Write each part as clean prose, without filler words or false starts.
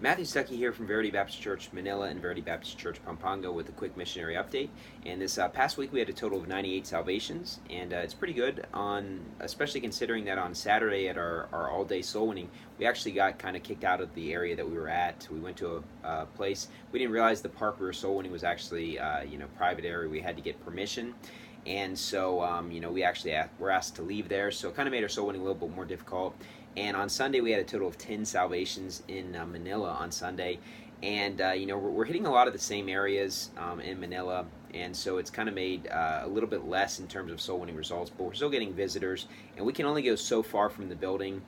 Matthew Stuckey here from Verity Baptist Church Manila and Verity Baptist Church Pampanga with a quick missionary update. And this past week we had a total of 98 salvations, and it's pretty good on, especially considering that on Saturday at our all-day soul winning, we actually got kind of kicked out of the area that we were at. We went to a place. We didn't realize the park we were soul winning was actually private area. We had to get permission. And so, we actually were asked to leave there, so it kind of made our soul winning a little bit more difficult. And on Sunday, we had a total of 10 salvations in Manila on Sunday. And, we're hitting a lot of the same areas in Manila. And so it's kind of made a little bit less in terms of soul winning results, but we're still getting visitors. And we can only go so far from the building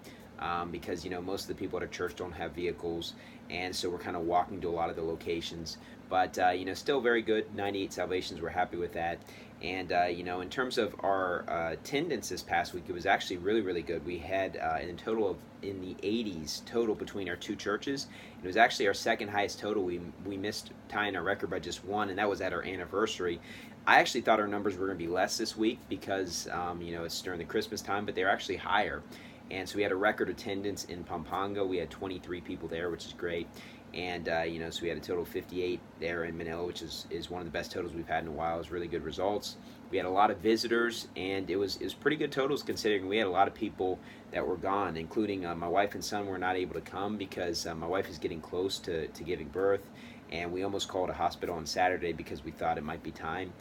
because, most of the people at our church don't have vehicles. And so we're kind of walking to a lot of the locations. But, still very good. 98 salvations. We're happy with that. And, in terms of our attendance this past week, it was actually really, really good. We had in total of in the 80s total between our two churches. It was actually our second highest total. We missed tying our record by just one, and that was at our anniversary. I actually thought our numbers were going to be less this week because, it's during the Christmas time, but they're actually higher. And so we had a record attendance in Pampanga. We had 23 people there, which is great. And, so we had a total of 58 there in Manila, which is one of the best totals we've had in a while. It was really good results. We had a lot of visitors, and it was pretty good totals considering we had a lot of people that were gone, including my wife and son were not able to come because my wife is getting close to giving birth, and we almost called a hospital on Saturday because we thought it might be time.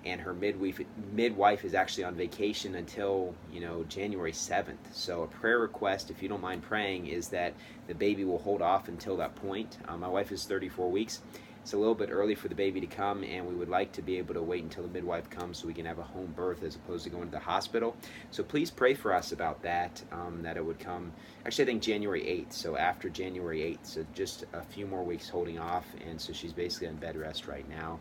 And her midwife is actually on vacation until January 7th. So a prayer request, if you don't mind praying, is that the baby will hold off until that point. My wife is 34 weeks. It's a little bit early for the baby to come, and we would like to be able to wait until the midwife comes so we can have a home birth as opposed to going to the hospital. So please pray for us about that, that it would come, actually I think January 8th, so after January 8th. So just a few more weeks holding off, and so she's basically on bed rest right now.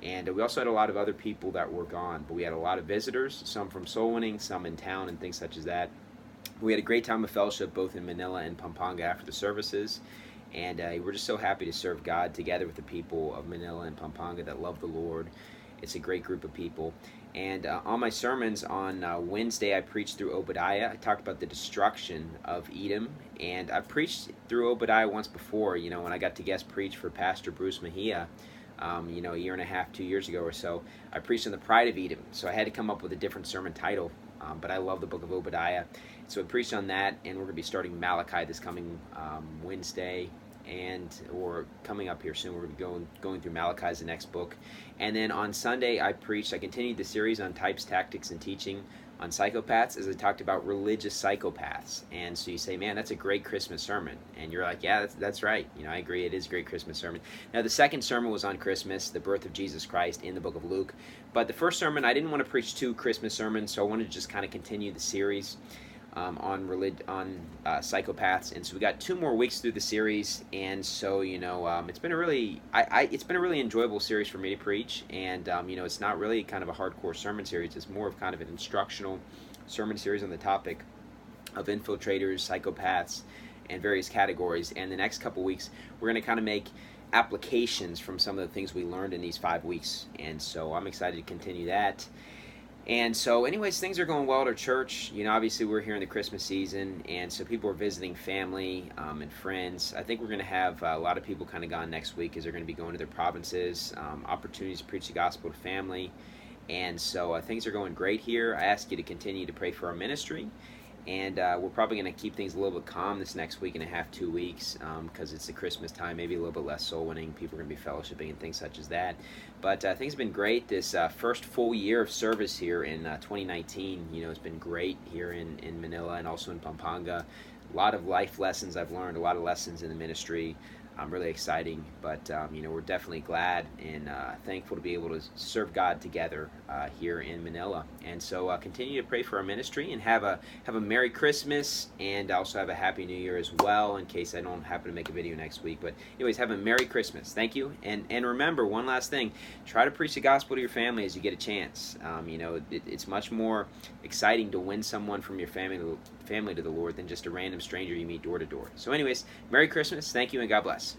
And we also had a lot of other people that were gone, but we had a lot of visitors, some from soul winning, some in town and things such as that. We had a great time of fellowship both in Manila and Pampanga after the services, and we're just so happy to serve God together with the people of Manila and Pampanga that love the Lord. It's a great group of people. And on my sermons on Wednesday, I preached through Obadiah. I talked about the destruction of Edom, and I preached through Obadiah once before, when I got to guest preach for Pastor Bruce Mejia. A year and a half, 2 years ago or so, I preached on the pride of Edom. So I had to come up with a different sermon title, but I love the book of Obadiah. So I preached on that, and we're going to be starting Malachi this coming Wednesday, or coming up here soon. We're going to be going through Malachi as the next book. And then on Sunday, I continued the series on types, tactics, and teaching on psychopaths, as I talked about religious psychopaths. And so you say, man, that's a great Christmas sermon. And you're like, yeah, that's right. I agree, it is a great Christmas sermon. Now, the second sermon was on Christmas, the birth of Jesus Christ in the book of Luke. But the first sermon, I didn't want to preach two Christmas sermons, so I wanted to just kind of continue the series on psychopaths. And so we got 2 more weeks through the series, and so it's been a really enjoyable series for me to preach. And it's not really kind of a hardcore sermon series. It's more of kind of an instructional sermon series on the topic of infiltrators, psychopaths, and various categories. And the next couple weeks we're going to kind of make applications from some of the things we learned in these 5 weeks, and so I'm excited to continue that. And so anyways, things are going well at our church. Obviously we're here in the Christmas season, and so people are visiting family and friends. I think we're going to have a lot of people kind of gone next week as they're going to be going to their provinces, opportunities to preach the gospel to family. And so things are going great here. I ask you to continue to pray for our ministry. And we're probably going to keep things a little bit calm this next week and a half, 2 weeks, because it's the Christmas time, maybe a little bit less soul winning. People are going to be fellowshipping and things such as that. But things have been great. This first full year of service here in 2019, it's been great here in Manila and also in Pampanga. A lot of life lessons I've learned, a lot of lessons in the ministry. Really exciting, but we're definitely glad and thankful to be able to serve God together here in Manila. And so continue to pray for our ministry, and have a Merry Christmas, and also have a Happy New Year as well, in case I don't happen to make a video next week. But anyways, have a Merry Christmas. Thank you. And remember, one last thing, try to preach the gospel to your family as you get a chance. It's much more exciting to win someone from your family to the Lord than just a random stranger you meet door to door. So anyways, Merry Christmas. Thank you, and God bless.